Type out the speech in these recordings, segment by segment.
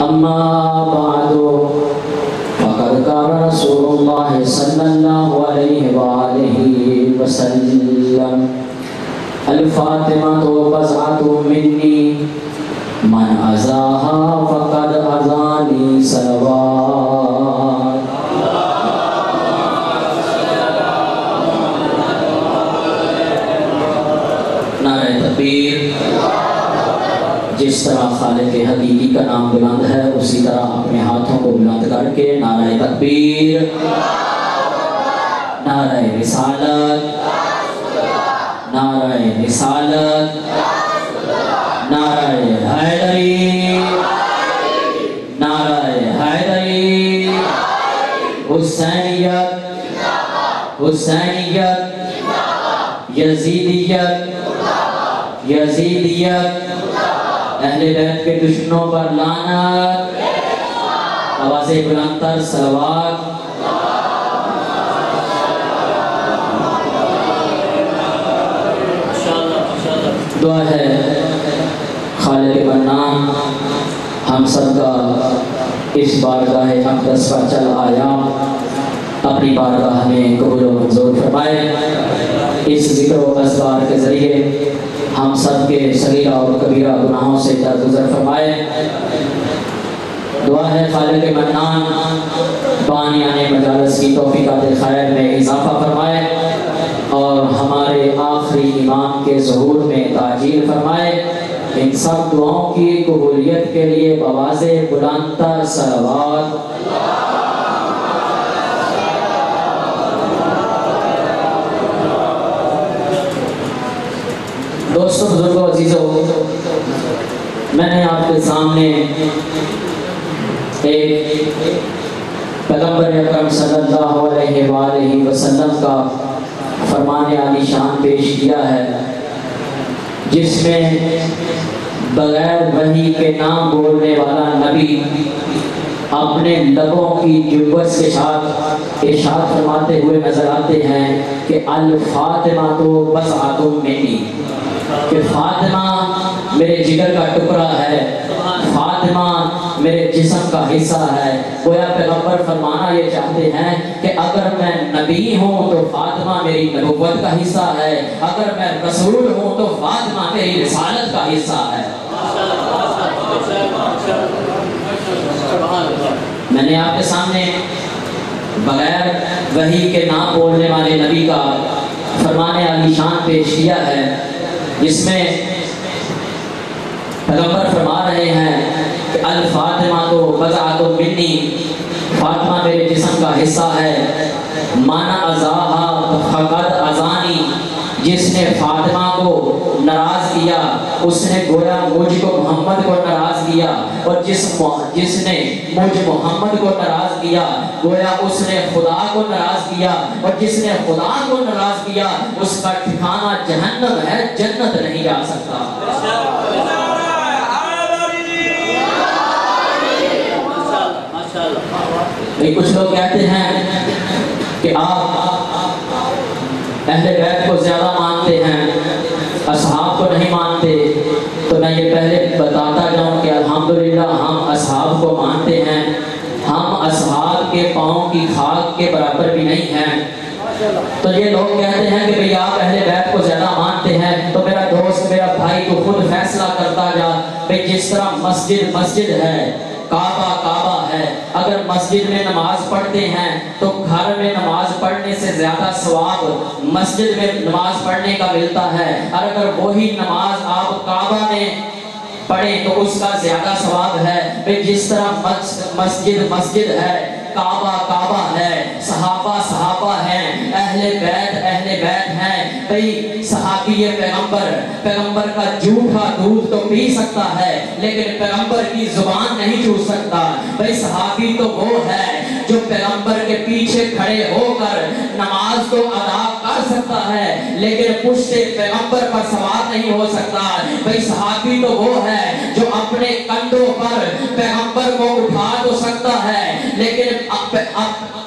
اما بعد فقد قال رسول اللہ صلی اللہ علیہ وآلہ وسلم الفاطمة بضعة منی من ازاها فقد ازانی صلوات. نعرہ تکبیر. جس طرح خالق حقیقی کا نام بلند ہے اسی طرح اپنے ہاتھوں کو بلند کر کے نعرہ تکبیر، نعرہ رسالت، نعرہ رسالت، نعرہ حیدری، نعرہ حیدری، حسینیت، حسینیت، یزیدیت، یزیدیت، اہل بیت کے دشمنوں پر لعنت. آواز بلند تر صلوات. دعا ہے خالق منان ہم سب کا اس بارگاہ اقدس پر چل آیا اپنی بارگاہ میں قبول و منظور فرمائے. اس ذکر و اذکار کے ذریعے ہم سب کے صغیرہ اور کبیرہ گناہوں سے درگزر فرمائے. دعا ہے خالق منان بانیان مجالس کی توفیقات خیر میں اضافہ فرمائے اور ہمارے آخری ایمان کے ظہور میں تاجیل فرمائے. ان سب دعاؤں کی قبولیت کے لیے بآواز بلند تر صلوات. دوستوں، بزرگوں، عزیزوں، میں نے آپ کے سامنے ایک پیغمبر اکرم صلی اللہ علیہ وآلہ وسلم کا فرمان عالی شان پیش کیا ہے جس میں بغیر وحی کے نام بولنے والا نبی اپنے لبوں کی جبت کے ساتھ ارشاد فرماتے ہوئے نظر آتے ہیں کہ الفاطمہ تو بضعۃ منی، کہ فاطمہ میرے جگر کا ٹکڑا ہے، فاطمہ میرے جسم کا حصہ ہے. گویا پیغمبر فرمانا یہ چاہتے ہیں کہ اگر میں نبی ہوں تو فاطمہ میری نبوت کا حصہ ہے، اگر میں رسول ہوں تو فاطمہ میری رسالت کا حصہ ہے. میں نے آپ کے سامنے بغیر وحی کے نام بولنے والے نبی کا فرمان عالی شان پیش کیا ہے جس میں پیغمبر فرما رہے ہیں کہ الفاطمہ تو بضعۃ منی، فاطمہ میرے جسم کا حصہ ہے. من ازاہا فقد ازانی، جس نے فاطمہ کو ناراض کیا اس نے گویا مجھ کو محمد کو ناراض کیا، اور جس نے مجھ محمد کو ناراض کیا گویا اس نے خدا کو ناراض کیا، اور جس نے خدا کو ناراض کیا اس کا ٹھکانہ جہنم ہے، جنت نہیں جا سکتا. کچھ لوگ کہتے ہیں کہ آپ اہل بیت کو زیادہ مانتے ہیں، اصحاب کو نہیں مانتے. تو میں یہ پہلے بتاتا جاؤں کہ الحمدللہ ہم اصحاب کو مانتے ہیں. ہم اصحاب کے پاؤں کی خاک کے برابر بھی نہیں ہیں. تو یہ لوگ کہتے ہیں کہ بھئی آپ اہل بیت کو زیادہ مانتے ہیں. تو میرا دوست، میرا بھائی، تو خود فیصلہ کرتا جا. بھئی جس طرح مسجد مسجد ہے، کعبہ کعبہ ہے، اگر مسجد میں نماز پڑھتے ہیں تو گھر میں نماز پڑھنے سے زیادہ ثواب مسجد میں نماز پڑھنے کا ملتا ہے. اور اگر وہی نماز آپ کعبہ میں پڑھیں تو اس کا زیادہ ثواب ہے. جس طرح مسجد مسجد ہے، کعبہ کعبہ ہے، صحابہ صحابہ ہیں، اہل بیت ہیں. بھئی صحابی پیغمبر کا جھوٹا دودھ تو پی سکتا ہے لیکن پیغمبر کی زبان نہیں چوس سکتا. بھئی صحابی تو وہ ہے جو پیغمبر کے پیچھے کھڑے ہو کر نماز تو ادا کر سکتا ہے لیکن پشت پیغمبر پر سوار نہیں ہو سکتا. بھئی صحابی تو وہ ہے جو اپنے کندھوں پر پیغمبر کو اٹھا تو سکتا ہے لیکن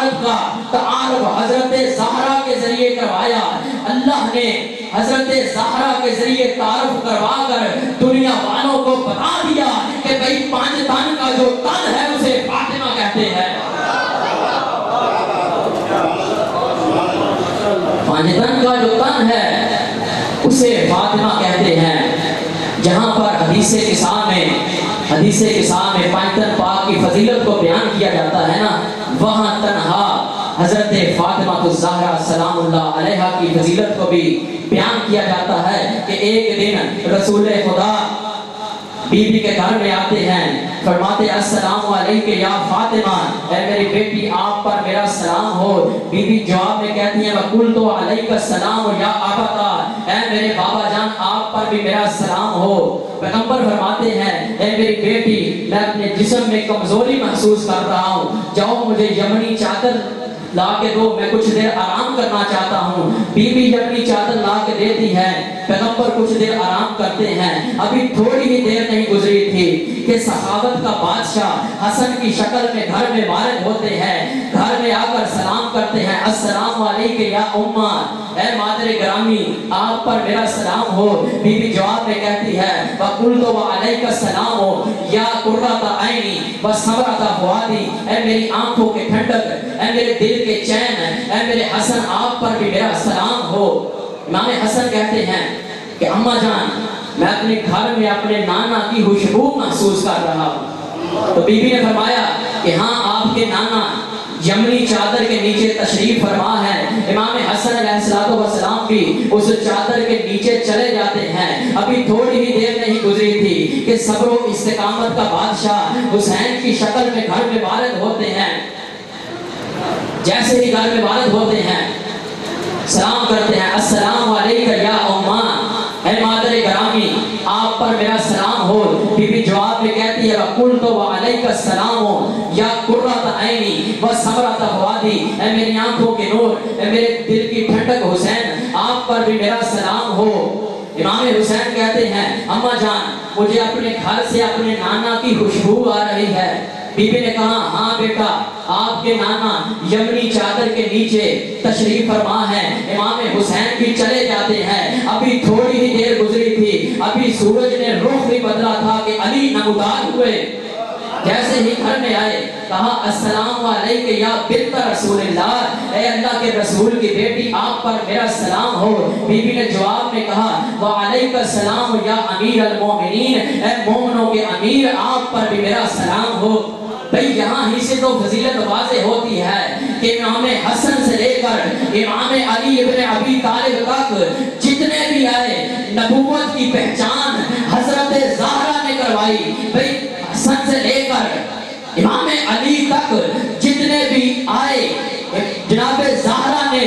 تعارف کا تعارف حضرت زہرا کے ذریعے کروایا. اللہ نے حضرت زہرا کے ذریعے تعارف کروا کر دنیا والوں کو بتا دیا کہ بھئی پانچ تن کا جو تن ہے اسے فاطمہ کہتے ہیں. پانچ تن کا جو تن ہے اسے فاطمہ کہتے ہیں. جہاں پر حدیث قصہ میں پانچ پاک کی فضیلت کو بیان کیا جاتا ہے نا، وہاں تنہا حضرت فاطمہ الزہرا سلام اللہ علیہا کی فضیلت کو بھی بیان کیا جاتا ہے کہ ایک دن رسول خدا بی بی کے گھر میں آتے ہیں، فرماتے السلام علیکم یا فاطمہ، اے میری بیٹی آپ پر میرا سلام ہو. بی بی جواب میں کہتی ہیں وَقُلْتُ عَلَيْكَ السَّلَامُ یا أَبَتَا، اے میرے بابا جان آپ پر بھی میرا سلام ہو. پیغمبر فرماتے ہیں اے میری بیٹی میں اپنے جسم میں کمزوری محسوس کر رہا ہوں، جاؤ مجھے یمنی چادر لا کے دو، میں کچھ دیر آرام کرنا چاہتا ہوں. بی بی یمنی چادر لا کے دیتی ہے، پیغمبر کچھ دیر آرام کرتے ہیں. ابھی تھوڑی ہی دیر نہیں گزری تھی کہ صحابت کا بادشاہ حسن کی شکل میں گھر میں وارد ہوتے ہیں. گھر میں آ کر سلام کرتے ہیں السلام علیکم یا امہ، اے مادر گرامی آپ پر میرا سلام ہو. بی بی جواب میں کہتی ہے وَقُلْتُ وَعَلَيْكَ السَّلَامُ یا قُرَّةَ عَيْنِي وَثَمَرَةَ فُؤَادِي، اے میری آنکھوں کے ٹھنڈک، اے میرے دل کے چین، اے میرے حسن آپ پر بھی میرا سلام ہو. امام حسن کہتے ہیں کہ اماں جان میں اپنے گھر میں اپنے نانا کی خوشبو محسوس کر رہا ہوں. تو بی بی نے فرمایا کہ ہاں آپ کے نانا یمنی چادر کے نیچے تشریف فرما ہے. امام حسن علیہ السلام بھی اس چادر کے نیچے چلے جاتے ہیں. ابھی تھوڑی ہی دیر نہیں گزری تھی کہ صبر و استقامت کا بادشاہ حسین کی شکل میں گھر میں وارد ہوتے ہیں. جیسے ہی گھر میں وارد ہوتے ہیں سلام کرتے ہیں السلام علیکم یا امہ، اے مادر گرامی آپ پر میرا سلام ہو. بی بی جواب میں کہتی ہے وَقُلْتُ وَعَلَيْكَ السَّلَامُ یا قُرَّةَ عَيْنِي وَثَمَرَةَ فُؤَادِي، اے میری آنکھوں کے نور، اے میرے دل کی ٹھنڈک حسین آپ پر بھی میرا سلام ہو. امام حسین کہتے ہیں اماں جان مجھے اپنے گھر سے اپنے نانا کی خوشبو آ رہی ہے. بی بی نے کہا ہاں بیٹا آپ کے نانا یمنی چادر کے نیچے تشریف فرما ہے. امام حسین بھی چلے جاتے ہیں. ابھی تھوڑی ہی دیر گزری تھی، ابھی سورج نے رخ بھی بدلا تھا کہ علی نمودار ہوئے. جیسے ہی گھر میں آئے کہا السلام علیکم یا بنت رسول اللہ، اے اللہ کے رسول کی بیٹی آپ پر میرا سلام ہو. بی بی نے جواب میں کہا وعلیک السلام یا امیر المومنین، اے مومنوں کے امیر آپ پر بھی میرا سلام ہو. بھئی یہاں ہی سے تو فضیلت واضح ہوتی ہے کہ امام حسن سے لے کر امام علی ابن ابی طالب تک جتنے بھی آئے نبوت کی پہچان حضرت زہرا نے کروائی. بھئی حسن سے لے کر امام علی تک جتنے بھی آئے جناب زہرا نے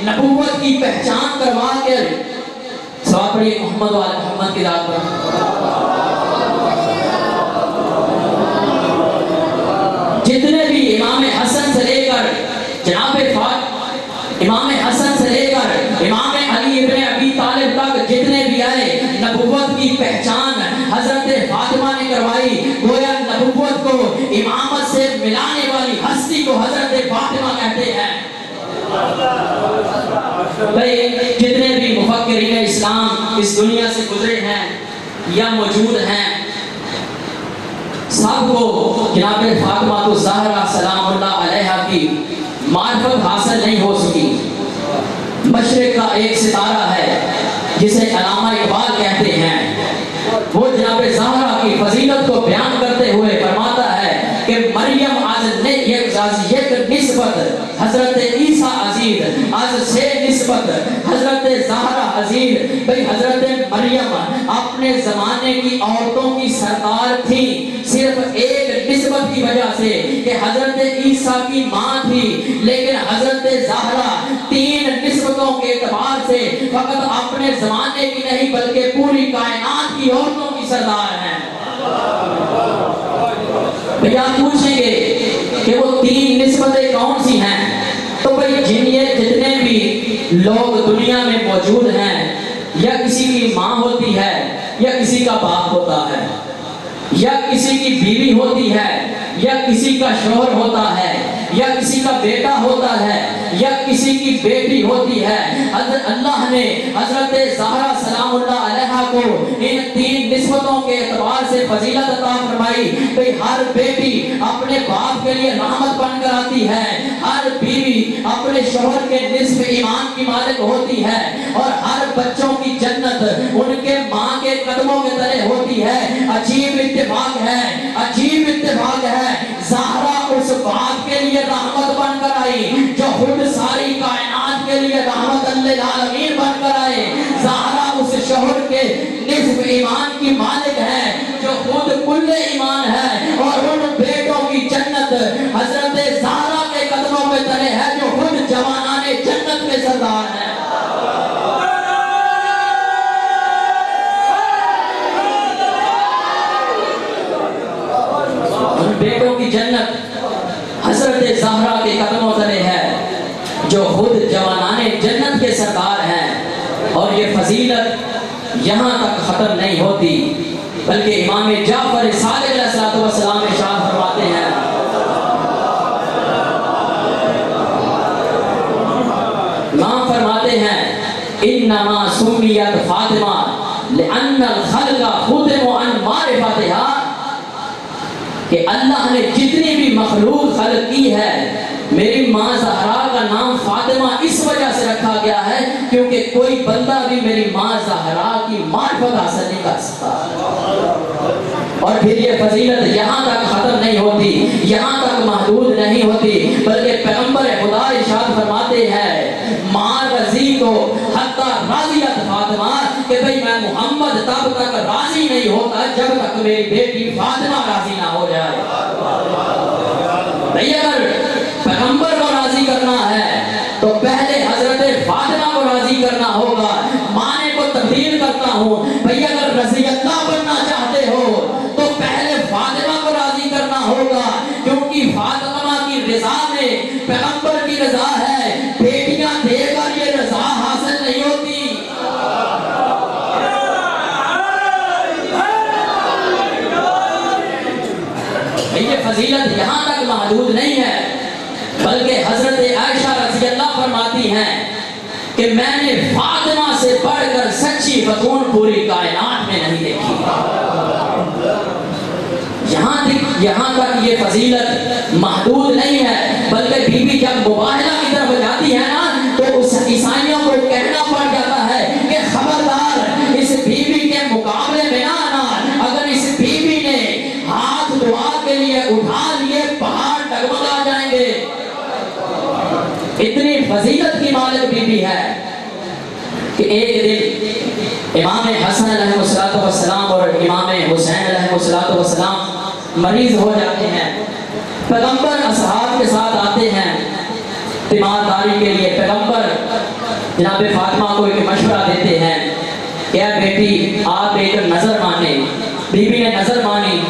نبوت کی پہچان کروا کر صلوات پڑھیے محمد و آل محمد کی ذات پر. جتنے بھی امام حسن سے لے کر جناب امام حسن سے لے کر امام علی ابن ابی طالب تک جتنے بھی آئے نبوت کی پہچان حضرت فاطمہ نے کروائی. گویا نبوت کو امامت سے ملانے والی ہستی کو حضرت فاطمہ کہتے ہیں. جتنے بھی مفکرین اسلام اس دنیا سے گزرے ہیں یا موجود ہیں سب کو جناب فاطمہ الزہرا سلام اللہ علیہا کی معرفت حاصل نہیں ہو سکی. مشرق کا ایک ستارہ ہے جسے علامہ اقبال کہتے ہیں، وہ جناب زہرا کی فضیلت کو بیان کرتے ہوئے فرماتا ہے کہ مریم از یک نسبت حضرت عیسیٰ عزیز، از سے نسبت حضرت زہرا عزیز. بھئی حضرت مریم اپنے زمانے کی عورتوں کی سردار تھی صرف ایک نسبت کی وجہ سے کہ حضرت عیسیٰ کی ماں تھی، لیکن حضرت زہرا تین نسبتوں کے اعتبار سے فقط اپنے زمانے کی نہیں بلکہ پوری کائنات کی عورتوں کی سردار ہیں. بھئی آپ پوچھیں گے کہ وہ تین نسبتیں کون سی ہیں؟ تو بھئی جتنے بھی لوگ دنیا میں موجود ہیں یا کسی کی ماں ہوتی ہے یا کسی کا باپ ہوتا ہے یا کسی کی بیوی ہوتی ہے یا کسی کا شوہر ہوتا ہے یا کسی کا بیٹا ہوتا ہے یا کسی کی بیٹی ہوتی ہے، اللہ نے حضرت زہرا سلام اللہ علیہا کو ان 3 نسبتوں کے اعتبار سے فضیلت عطا فرمائی کہ ہر بیٹی اپنے باپ کے لیے رحمت بن کر آتی ہے، ہر بیوی اپنے شوہر کے نصف ایمان کی مالک ہوتی ہے، اور ہر بچوں کی جنت ان کے ماں کے قدموں کے تلے ہوتی ہے۔ عجیب اتفاق ہے، عجیب اتفاق ہے، زہرا اس باپ کے لیے رحمت بن کر آئی جو خود ساری کائنات کے لیے رحمت للعالمین بن کر آئے۔ زہرا اس شوہر کے نصف ایمان کی مالک ہے جو خود کل ایمان ہے، اور ان بیٹوں کی جنت حضرت زہرا کے قدموں کے تلے ہے جو خود جوانان جنت کے سردار ہیں۔ ان بیٹوں کی جنت حضرت زہرا کے قدموں تلے ہے جو خود جوانان جنت کے سردار ہیں۔ اور یہ فضیلت یہاں تک ختم نہیں ہوتی، بلکہ امام جعفر صادق علیہ السلام ارشاد فرماتے ہیں، امام فرماتے ہیں انما سمیت فاطمہ لأن الخلق ختم عن معرفتها، کہ اللہ نے جتنی بھی مخلوق خلق کی ہے میری ماں زہرا کا نام فاطمہ اس وجہ سے رکھا گیا ہے کیونکہ کوئی بندہ بھی میری ماں زہرا کی معرفت حاصل نہیں کر سکتا۔ اور پھر یہ فضیلت یہاں تک ختم نہیں ہوتی، یہاں تک محدود نہیں ہوتی، بلکہ پیغمبر خدا ارشاد فرماتے ہیں ماں رضی تو حتی راضیت فاطمہ، کہ بھئی میں محمد تب تک راضی نہیں ہوتا جب تک میری بیٹی فاطمہ راضی نہ ہو جائے۔ بھئی اگر پیغمبر کو راضی کرنا ہے تو پہلے حضرت فاطمہ کو راضی کرنا ہوگا۔ معنی کو تبدیل کرتا ہوں، بھئی اگر رضی اللہ بننا چاہتے ہو تو پہلے فاطمہ کو راضی کرنا ہوگا، کیونکہ فاطمہ کی رضا میں پیغمبر کی رضا ہے، بیٹیاں دے کر یہ رضا حاصل نہیں ہوتی۔ یہ فضیلت یہاں تک محدود نہیں ہے، بلکہ حضرت عائشہ رضی اللہ فرماتی ہیں کہ میں نے فاطمہ سے بڑھ کر سچی بطون پوری کائنات میں نہیں دیکھی۔ یہاں تک یہ فضیلت محدود نہیں ہے، بلکہ بی بی جب مباہلہ کی طرف جاتی ہے نا تو اس عیسائیوں کو کہنا پڑ جاتا ہے کہ خبردار اس بی بی کے مقابلے میں نہ آنا، اگر اس بی بی نے ہاتھ دعا کے لیے اٹھا لیے پہاڑ ڈگمگا جائیں گے۔ اتنی فضیلت کی مالک بی بی ہے کہ ایک دن امام حسن علیہ السلام اور امام حسین علیہ السلام مریض ہو جاتے ہیں۔ پیغمبر اصحاب کے ساتھ آتے ہیں تیمارداری کے لیے۔ پیغمبر جناب فاطمہ کو ایک مشورہ دیتے ہیں کہ اے بیٹی آپ ایک نظر مانے۔ بی بی نے نظر مانی،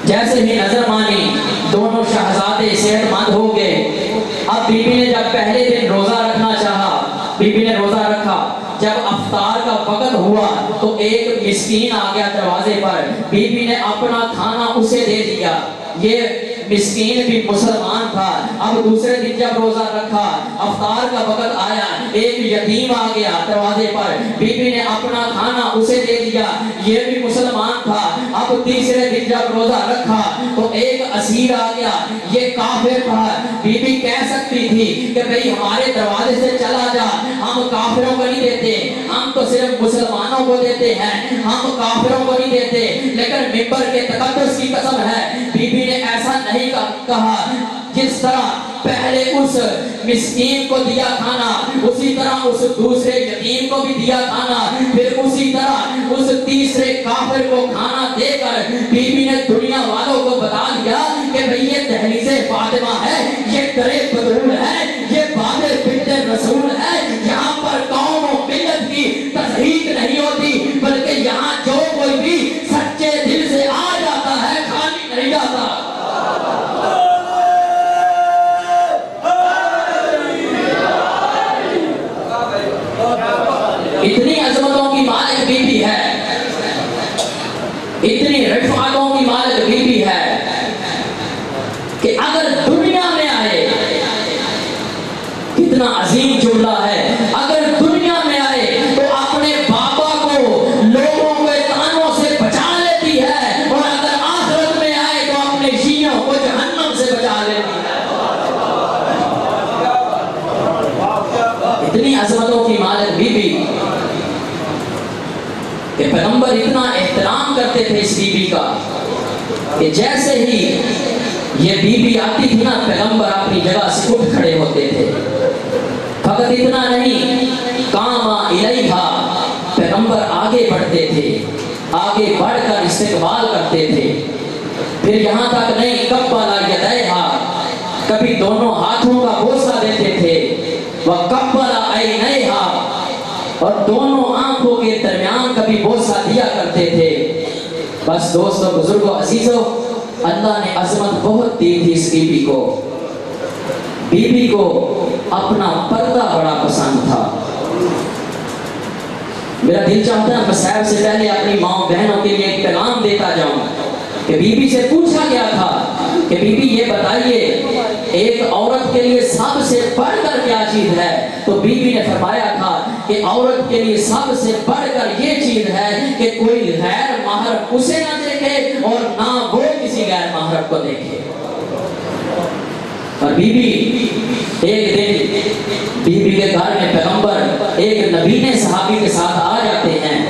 جیسے ہی نظر مانی دونوں شہزادے صحت مند ہو گئے۔ اب بی بی نے جب پہلے دن روزہ رکھنا چاہا، بی بی نے روزہ رکھا، جب افطار کا وقت ہوا تو ایک مسکین آ گیا دروازے پر، بی بی نے اپنا کھانا اسے دے دیا۔ یہ مسکین بھی مسلمان تھا۔ اب دوسرے دن جب روزہ رکھا، افطار کا وقت آیا، ایک یتیم آ گیا دروازے پر، بی بی نے اپنا کھانا اسے دے دیا، یہ بھی مسلمان تھا۔ اب تیسرے دن جب روزہ رکھا تو ایک اسیر آ گیا، یہ کافر تھا۔ بی بی کہہ سکتی تھی کہ بھئی ہمارے دروازے سے چلا جا، ہم کافروں کو نہیں دیتے، ہم تو صرف مسلمانوں کو دیتے ہیں، ہم کافروں کو نہیں دیتے، لیکن ممبر کے تقدس کی قسم ہے بی بی نے ایسا نہیں کہا۔ جس طرح پہلے اس مسکین کو دیا کھانا، اسی طرح اس دوسرے یتیم کو بھی دیا کھانا، پھر اسی طرح اس تیسرے کافر کو کھانا دے کر بی بی نے دنیا والوں کو بتا دیا کہ بھئی یہ دہلیز فاطمہ ہے، یہ در بدرول ہے، یہ باب بنت رسول ہے۔ یہاں پر قوم و ملت کی تضحیق نہیں ہوتی، بلکہ یہاں جو کوئی بھی سچے دل سے آ جاتا ہے خالی نہیں جاتا۔ اتنی عظمتوں کی مالک بی بی ہے، اتنی رفعتوں کی مالک بی بی ہے کہ اگر دنیا عظیم جملہ ہے، اگر دنیا میں آئے تو اپنے بابا کو لوگوں کے تانوں سے بچا لیتی ہے، اور اگر آخرت میں آئے تو اپنے شیعوں کو جہنم سے بچا لیتی ہے۔ اتنی عظمتوں کی مالک بی بی کہ پیغمبر اتنا احترام کرتے تھے اس بی بی کا کہ جیسے ہی یہ بی بی آتی تھی نا، پیغمبر اپنی جگہ سے اٹھ کھڑے ہوتے تھے۔ فقط اتنا نہیں، قام الیہا، پیغمبر آگے بڑھتے تھے، آگے بڑھ کر استقبال کرتے تھے۔ پھر یہاں تک نہیں، قبل یدیہا، کبھی دونوں ہاتھوں کا بوسہ دیتے تھے، وقبل عینیہا، اور دونوں آنکھوں کے درمیان کبھی بوسہ دیا کرتے تھے۔ بس دوستو، بزرگوں، عزیزوں، اللہ نے عظمت بہت دی تھی اس بی بی کو۔ بی بی کو اپنا پردہ بڑا پسند تھا۔ میرا دل چاہتا ہے مسائب سے پہلے اپنی ماں بہنوں کے لیے ایک پیغام دیتا جاؤں کہ بی بی سے پوچھا گیا تھا کہ بی بی یہ بتائیے ایک عورت کے لیے سب سے بڑھ کر کیا چیز ہے؟ تو بی بی نے فرمایا تھا کہ عورت کے لیے سب سے بڑھ کر یہ چیز ہے کہ کوئی غیر محرم اسے نہ دیکھے اور نہ وہ کسی غیر محرم کو دیکھے۔ اور بی بی ایک دن بی بی کے گھر میں پیغمبر ایک نبینے صحابی کے ساتھ آ جاتے ہیں،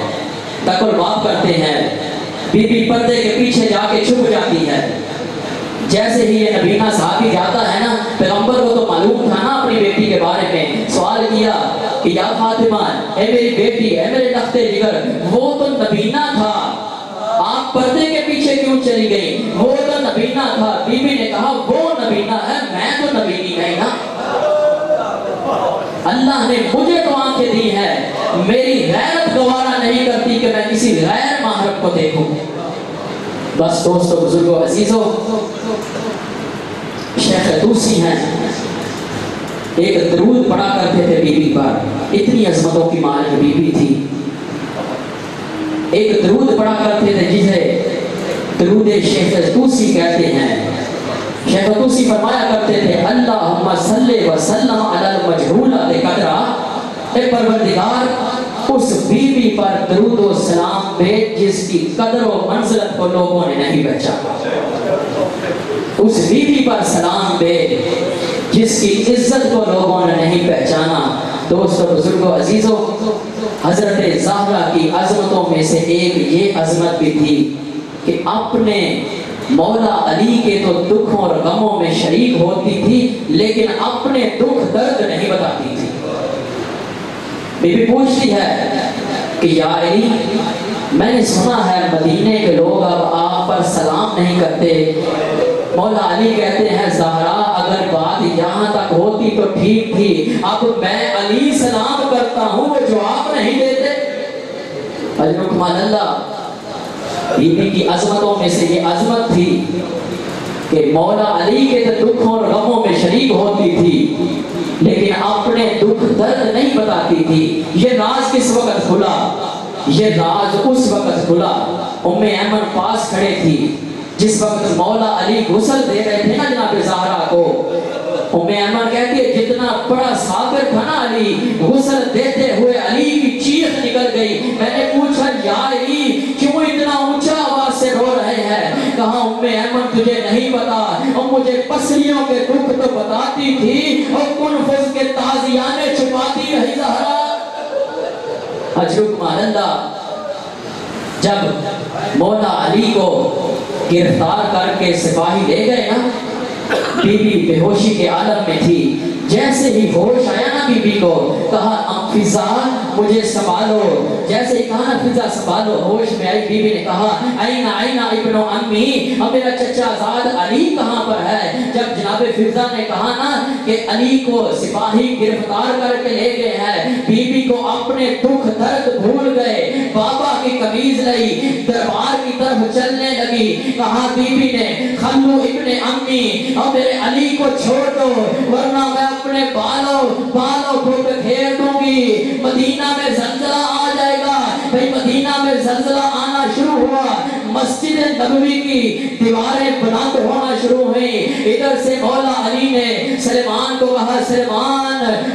تقل بات کرتے ہیں، بی بی پردے کے پیچھے جا کے چھپ جاتی ہے۔ جیسے ہی یہ نبینا صحابی جاتا ہے نا، پیغمبر کو تو معلوم تھا نا اپنی بیٹی کے بارے میں، سوال کیا کہ یا فاطمہ، اے میری بیٹی، اے میرے تختے جگر، وہ تو نبینا تھا، آپ پردے کے پیچھے کیوں چلی گئی؟ وہ تو نبینا تھا۔ بی بی نے کہا وہ نبینا ہے، میں تو نبینی نہیں نا، اللہ نے مجھے تو آنکھیں دی ہے، میری غیرت گوارا نہیں کرتی کہ میں کسی غیر محرم کو دیکھوں۔ بس دوستو، بزرگوں، عزیزوں، شیخ توسی ہیں، ایک درود پڑھا کرتے تھے بی بی پر، اتنی عظمتوں کی مالک بی بی تھی۔ ایک درود پڑھا کرتے تھے جسے درود شیخ توسی کہتے ہیں۔ شیخ توسی فرمایا کرتے تھے اللہم صلی وسلم علی المجہولۃ قدرہ، اے پروردگار اس بی بی پر درود و سلام بھیج جس کی قدر و منزلت کو لوگوں نے نہیں پہچانا، اس بی بی پر سلام بھیج جس کی عزت کو لوگوں نے نہیں پہچانا۔ دوستو، بزرگوں، عزیزوں، حضرت زہرا کی عظمتوں میں سے ایک یہ عظمت بھی تھی کہ اپنے مولا علی کے تو دکھوں اور غموں میں شریک ہوتی تھی، لیکن اپنے دکھ درد نہیں بتاتی تھی۔ بی بی پوچھتی ہے کہ یا علی، میں نے سنا ہے مدینے کے لوگ اب آپ پر سلام نہیں کرتے۔ مولا علی کہتے ہیں زہرا، اگر بات یہاں تک ہوتی تو ٹھیک تھی، اب میں علی سلام کرتا ہوں، وہ جواب نہیں دیتے۔ اجرکمان اللہ، بی بی کی عظمتوں میں سے یہ عظمت تھی کہ مولا علی کے دکھوں اور غموں میں شریک ہوتی تھی، لیکن اپنے دکھ درد نہیں بتاتی تھی۔ یہ راز کس وقت کھلا؟ یہ راز اس وقت کھلا، ام ایمن پاس کھڑے تھی جس وقت مولا علی غسل دے رہے تھے نا جناب زہرا کو۔ ام ایمن کہتی ہے جتنا بڑا صابر تھا نا علی، غسل دیتے ہوئے علی کی چیخ نکل گئی۔ میں نے پوچھا یا علی کیوں اتنا اونچا آواز سے رو رہے ہیں؟ کہا ام ایمن تجھے نہیں پتا، اور مجھے پسلیوں کے دکھ تو بتاتی تھی اور کنفذ کے تازیانے چھپاتی رہی زہرا۔ اجرکمان اللہ، جب مولا علی کو گرفتار کر کے سپاہی لے گئے نا، بی بی بے ہوشی کے عالم میں تھی۔ جیسے ہی ہوش آیا نا بی بی کو، کہا فضا مجھے سنبھالو۔ جیسے ہی کہا نا فضا سنبھالو، ہوش میں آئی بی بی نے کہا اینا اینا ابن امی، اب میرا چچا زاد علی کہاں پر ہے؟ جب جناب فضا نے کہا نا کہ علی کو سپاہی گرفتار کر کے لے گئے ہیں، بی بی کو اپنے دکھ درد بھول گئے، بابا کی قمیض لئی دربار کی طرف چلنے لگی۔ کہا بی بی نے خلو ابن امی، اب میرے علی کو چھوڑ دو ورنہ میں اپنے بالوں کو بکھیر دوں گی، مدینہ میں زلزلہ آ جائے گا۔ بھئی مدینہ میں زلزلہ آنا شروع ہوا، مسجد نبوی کی دیواریں بلند ہونا شروع ہوئی۔ ادھر سے مولا علی نے سلیمان کو کہا سلیمان